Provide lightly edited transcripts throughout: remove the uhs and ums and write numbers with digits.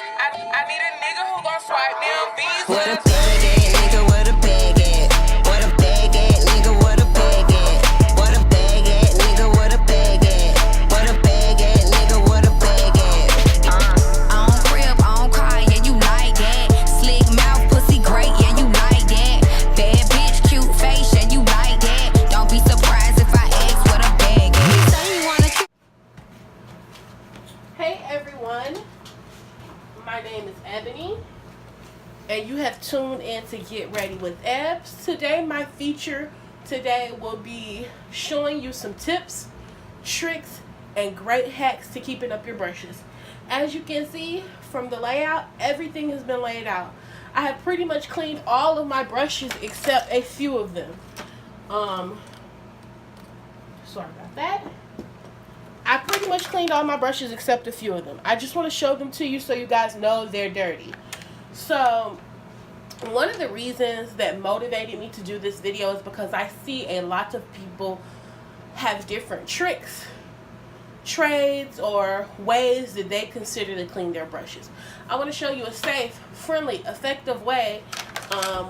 I need a nigga who gon' swipe me on visas. What a bag at, nigga, what a bag at. What a bag at, nigga, what a bag at. What a bag at, nigga, what a bag at. What a bag at, nigga, what a bag at. I don't crib, I don't cry, yeah, you like that. Slick mouth, pussy great, yeah, you like that. Bad bitch, cute face, yeah, you like that. Don't be surprised if I ask what a bag at. So you wanna... Hey everyone, my name is Ebony, and you have tuned in to Get Ready with Ebs. Today, my feature will be showing you some tips, tricks, and great hacks to keeping up your brushes. As you can see from the layout, everything has been laid out. I have pretty much cleaned all of my brushes except a few of them. Sorry about that. I pretty much cleaned all my brushes except a few of them. I just want to show them to you so you guys know they're dirty. So, one of the reasons that motivated me to do this video is because I see a lot of people have different tricks, trades, or ways that they consider to clean their brushes. I want to show you a safe, friendly, effective way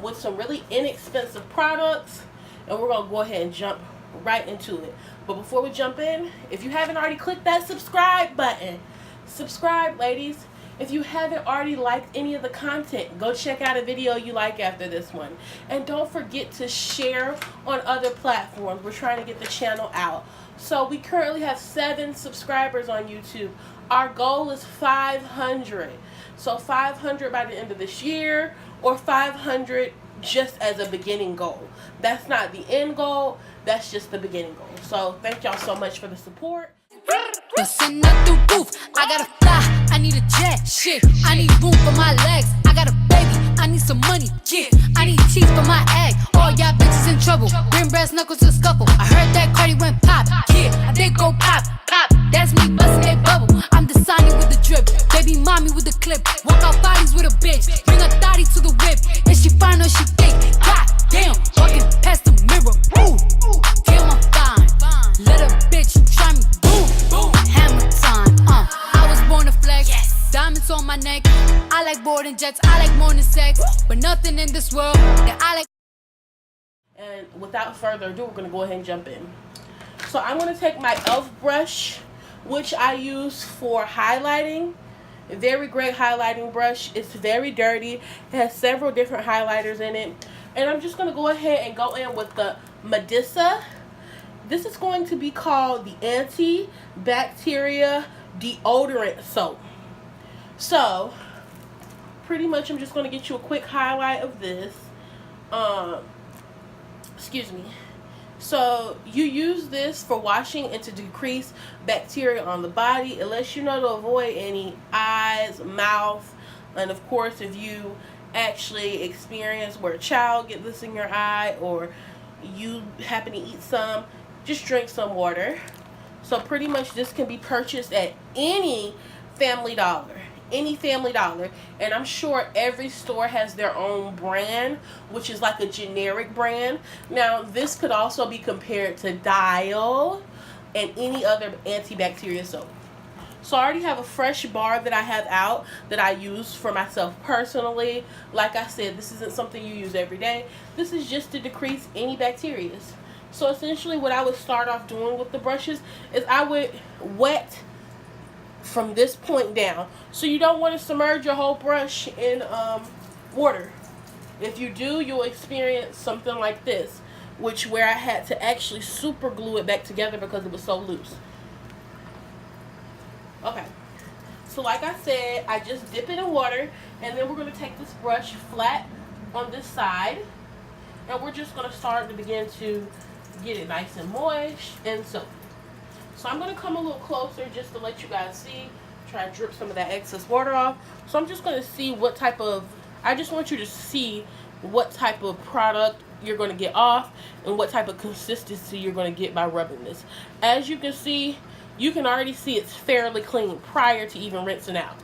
with some really inexpensive products, and we're going to go ahead and jump right into it. But before we jump in, if you haven't already clicked that subscribe button, subscribe, ladies. If you haven't already liked any of the content, go check out a video you like after this one. And don't forget to share on other platforms. We're trying to get the channel out. So we currently have 7 subscribers on YouTube. Our goal is 500. So 500 by the end of this year, or 500 just as a beginning goal. That's not the end goal, that's just the beginning goal. So thank y'all so much for the support. Bustin' up the roof, I gotta fly, I need a jet, shit, I need room for my legs, I got a baby, I need some money, yeah, I need teeth for my egg, all y'all bitches in trouble, bring brass knuckles to scuffle, I heard that Cardi went pop, yeah, they go pop, pop, that's me bustin' that bubble, I'm the Sonny with the drip, baby mommy with the clip, walk out bodies with a bitch, bring a thotty to the whip, and she fine or she thick, god damn, walking past the mirror, ooh, damn I'm fine, let a bitch try me, boom, boom, hammer time, I was born to flex, yes. Diamonds on my neck, I like boarding jets, I like more than sex, but nothing in this world that I like. And without further ado, we're going to go ahead and jump in. So I'm going to take my e.l.f. brush, which I use for highlighting. A very great highlighting brush. It's very dirty. It has several different highlighters in it. And I'm just going to go ahead and go in with the Medusa. This is going to be called the Antibacterial Deodorant Soap. So, pretty much I'm just going to get you a quick highlight of this. Excuse me. So, you use this for washing and to decrease bacteria on the body. It lets you know to avoid any eyes, mouth, and of course if you actually experience where a child get this in your eye or you happen to eat some, just drink some water. So pretty much this can be purchased at any Family Dollar. Any Family Dollar. And I'm sure every store has their own brand, which is like a generic brand. Now this could also be compared to Dial and any other antibacterial soap. So I already have a fresh bar that I have out that I use for myself personally. Like I said, this isn't something you use every day. This is just to decrease any bacteria. So essentially what I would start off doing with the brushes is I would wet from this point down. So you don't want to submerge your whole brush in water. If you do, you'll experience something like this, where I had to actually super glue it back together because it was so loose. Okay, so like I said, I just dip it in water, and then we're going to take this brush flat on this side, and we're just going to start to begin to get it nice and moist and soapy. So I'm going to come a little closer just to let you guys see, try to drip some of that excess water off. So I'm just going to see what type of, I just want you to see what type of product you're going to get off and what type of consistency you're going to get by rubbing this. As you can see, you can already see it's fairly clean prior to even rinsing out.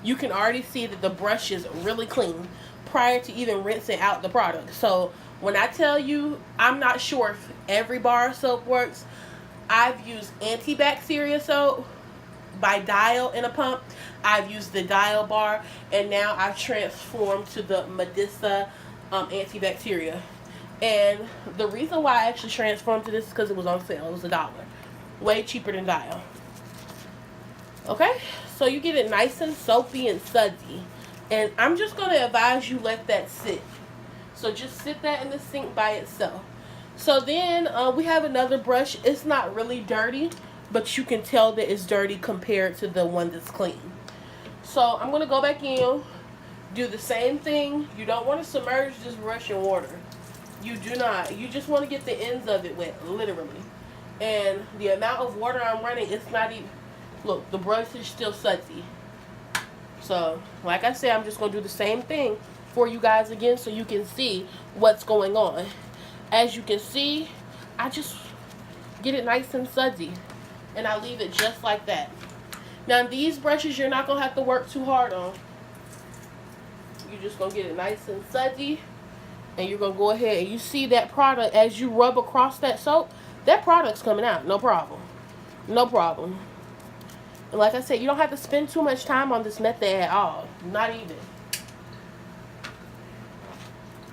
You can already see that the brush is really clean prior to even rinsing out the product. So when I tell you, I'm not sure if every bar of soap works. I've used antibacterial soap by dial in a pump. I've used the dial bar, and now I've transformed to the Medusa antibacteria. And the reason why I actually transformed to this is because it was on sale. It was $1, way cheaper than dial. Okay, so you get it nice and soapy and sudsy, and I'm just going to advise you let that sit. So just sit that in the sink by itself. So then we have another brush. It's not really dirty, but you can tell that it's dirty compared to the one that's clean. So I'm going to go back in, do the same thing. You don't want to submerge this brush in water. You do not. You just want to get the ends of it wet, literally. And the amount of water I'm running, it's not even... Look, the brush is still sudsy. So, like I said, I'm just going to do the same thing for you guys again so you can see what's going on. As you can see, I just get it nice and sudsy. And I leave it just like that. Now, these brushes you're not going to have to work too hard on. You're just going to get it nice and sudsy. And you're going to go ahead and you see that product as you rub across that soap. That product's coming out. No problem. No problem. And like I said, you don't have to spend too much time on this method at all. Not even.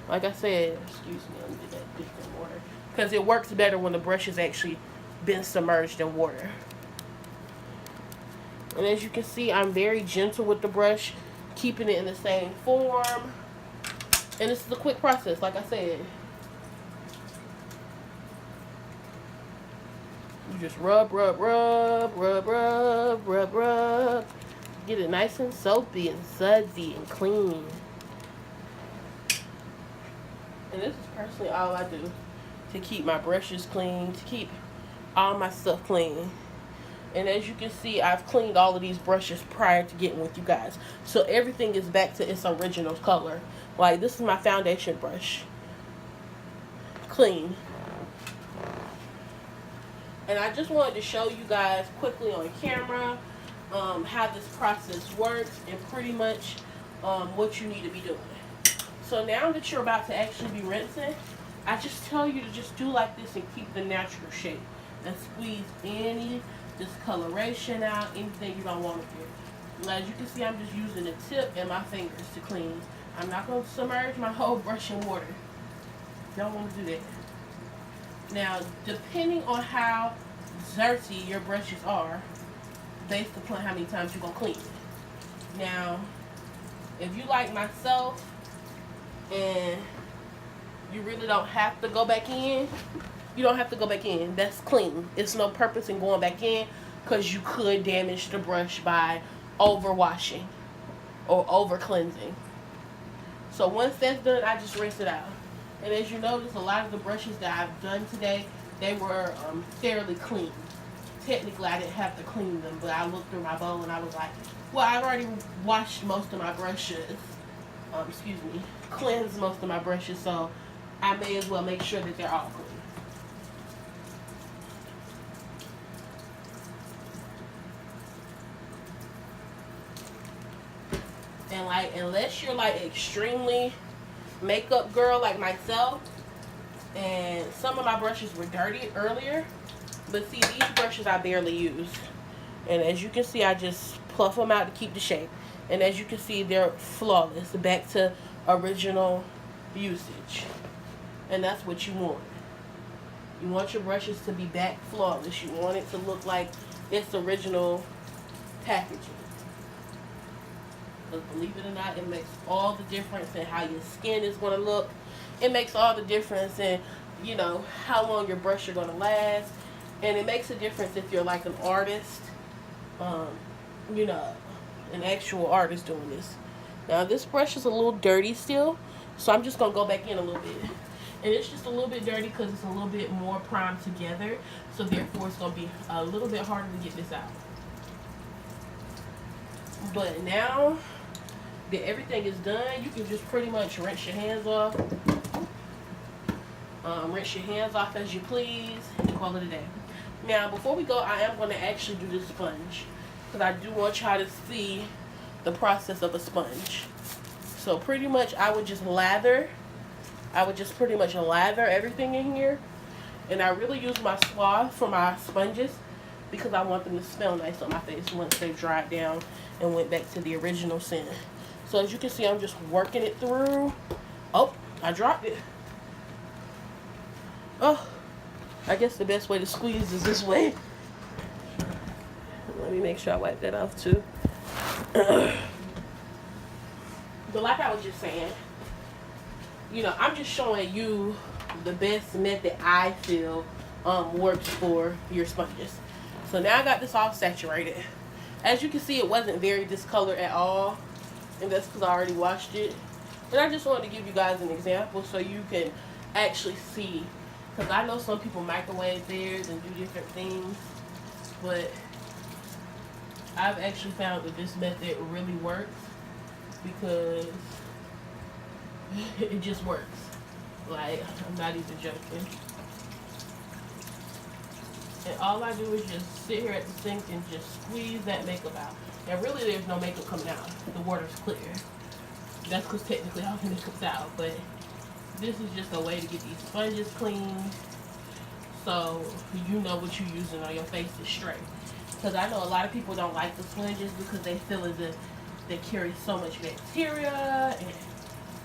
Like I said, excuse me, let me get that different water. Because it works better when the brush has actually been submerged in water. And as you can see, I'm very gentle with the brush, keeping it in the same form. And this is a quick process, like I said. You just rub, rub, rub, rub, rub, rub, rub. Get it nice and soapy and sudsy and clean. And this is personally all I do to keep my brushes clean, to keep all my stuff clean. And as you can see, I've cleaned all of these brushes prior to getting with you guys. So everything is back to its original color. Like, this is my foundation brush. Clean. And I just wanted to show you guys quickly on camera how this process works and pretty much what you need to be doing. So now that you're about to actually be rinsing, I just tell you to just do like this and keep the natural shape. And squeeze any discoloration out, anything you don't want to do. As you can see, I'm just using the tip and my fingers to clean. I'm not going to submerge my whole brush in water. Don't want to do that. Now, depending on how dirty your brushes are, based upon how many times you're going to clean it. Now, if you like myself and you really don't have to go back in, you don't have to go back in. That's clean. It's no purpose in going back in because you could damage the brush by overwashing or over cleansing. So once that's done, I just rinse it out. And as you notice, a lot of the brushes that I've done today, they were fairly clean. Technically, I didn't have to clean them, but I looked through my bowl and I was like, well, I've already washed most of my brushes. Cleansed most of my brushes, so I may as well make sure that they're all clean. And like, unless you're like extremely makeup girl like myself, and some of my brushes were dirty earlier, but see, these brushes I barely use. And as you can see, I just pluff them out to keep the shape. And as you can see, they're flawless, back to original usage. And that's what you want. You want your brushes to be back flawless. You want it to look like its original packaging. But believe it or not, it makes all the difference in how your skin is going to look. It makes all the difference in, you know, how long your brush are going to last. And it makes a difference if you're like an artist, you know, an actual artist doing this. Now this brush is a little dirty still, so I'm just going to go back in a little bit. And it's just a little bit dirty because it's a little bit more primed together. So therefore it's going to be a little bit harder to get this out. But now that everything is done, you can just pretty much rinse your hands off. Rinse your hands off as you please and call it a day. Now before we go, I am going to actually do this sponge, because I do want y'all to see the process of a sponge. So pretty much I would just pretty much lather everything in here. And I really use my swath for my sponges because I want them to smell nice on my face once they've dried down and went back to the original scent. So as you can see, I'm just working it through. Oh, I dropped it. Oh, I guess the best way to squeeze is this way. Let me make sure I wipe that off too. But like I was just saying, you know, I'm just showing you the best method I feel works for your sponges. So now I got this all saturated. As you can see, it wasn't very discolored at all, and that's because I already washed it. But I just wanted to give you guys an example so you can actually see, because I know some people microwave theirs and do different things, but I've actually found that this method really works because it just works. Like, I'm not even joking. And all I do is just sit here at the sink and just squeeze that makeup out. And really there's no makeup coming out. The water's clear. That's because technically all the makeup's out. But this is just a way to get these sponges clean, so you know what you're using on your face is straight. Because I know a lot of people don't like the sponges because they feel as if they carry so much bacteria and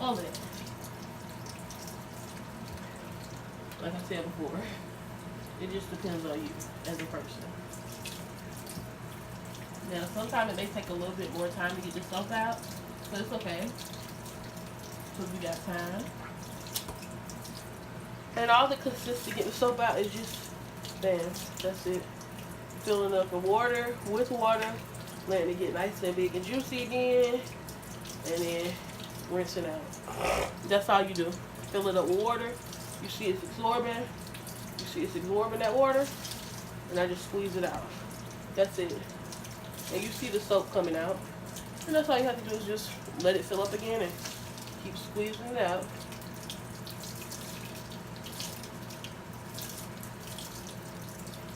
all of that. Like I said before, it just depends on you as a person. Now, sometimes it may take a little bit more time to get the soap out, but it's okay, because we got time. And all that consists of getting the soap out is just, bam, that's it. Filling up the water with water, letting it get nice and big and juicy again, and then rinsing out. That's all you do. Fill it up with water. You see it's absorbing. You see it's absorbing that water, and I just squeeze it out. That's it. And you see the soap coming out. And that's all you have to do is just let it fill up again and keep squeezing it out.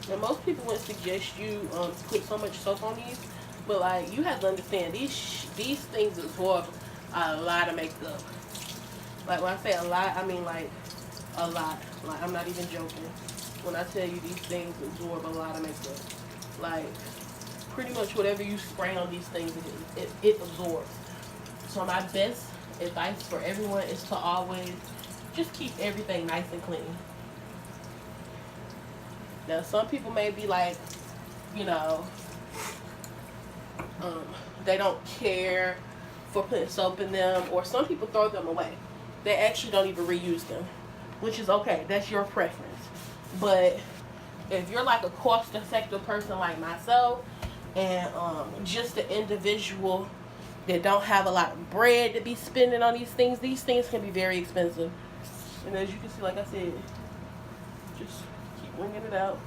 Now, most people wouldn't suggest you put so much soap on these, but like, you have to understand, these things absorb a lot of makeup. Like, when I say a lot, I mean like a lot. Like, I'm not even joking when I tell you these things absorb a lot of makeup. Like, pretty much whatever you spray on these things, it absorbs. So my best advice for everyone is to always just keep everything nice and clean. Now, some people may be like, you know, they don't care for putting soap in them, or some people throw them away. They actually don't even reuse them, which is okay. That's your preference. But if you're like a cost-effective person like myself, and just an individual that don't have a lot of bread to be spending on these things can be very expensive. And as you can see, like I said, just keep wringing it out.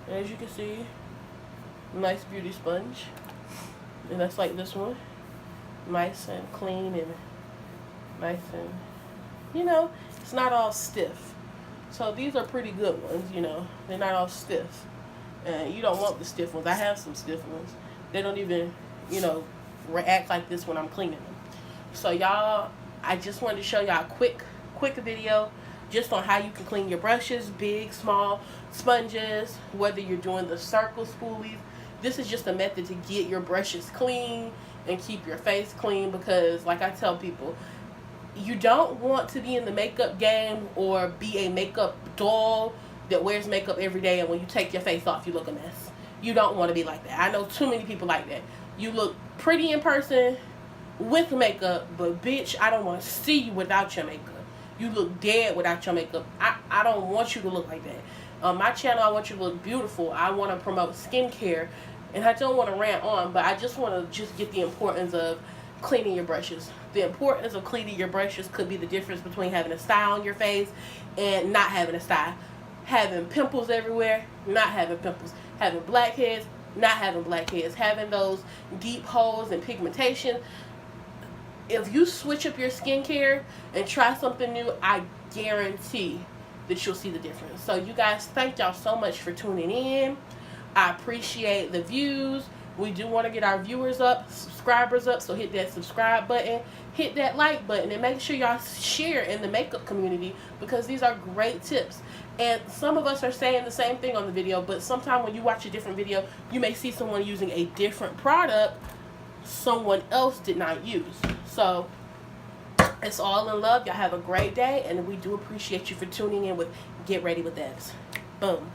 And as you can see, nice beauty sponge. And that's like this one. Nice and clean and nice and, you know, it's not all stiff. So these are pretty good ones, you know. They're not all stiff. And you don't want the stiff ones. I have some stiff ones. They don't even, you know, react like this when I'm cleaning them. So y'all, I just wanted to show y'all a quick video just on how you can clean your brushes, big, small, sponges, whether you're doing the circle spoolies. This is just a method to get your brushes clean and keep your face clean, because like I tell people, you don't want to be in the makeup game or be a makeup doll that wears makeup every day, and when you take your face off you look a mess. You don't want to be like that. I know too many people like that. You look pretty in person with makeup, but bitch, I don't want to see you without your makeup. You look dead without your makeup. I don't want you to look like that. On my channel, I want you to look beautiful. I want to promote skincare, and I don't want to rant on, but I just want to just get the importance of cleaning your brushes. The importance of cleaning your brushes could be the difference between having a sty on your face and not having a sty. Having pimples everywhere, not having pimples. Having blackheads, not having blackheads. Having those deep holes and pigmentation. If you switch up your skincare and try something new, I guarantee that you'll see the difference. So you guys, thank y'all so much for tuning in. I appreciate the views. We do want to get our viewers up, subscribers up, so hit that subscribe button, hit that like button, and make sure y'all share in the makeup community, because these are great tips. And some of us are saying the same thing on the video, but sometimes when you watch a different video, you may see someone using a different product someone else did not use. So it's all in love. Y'all have a great day, and we do appreciate you for tuning in with Get Ready with X. Boom.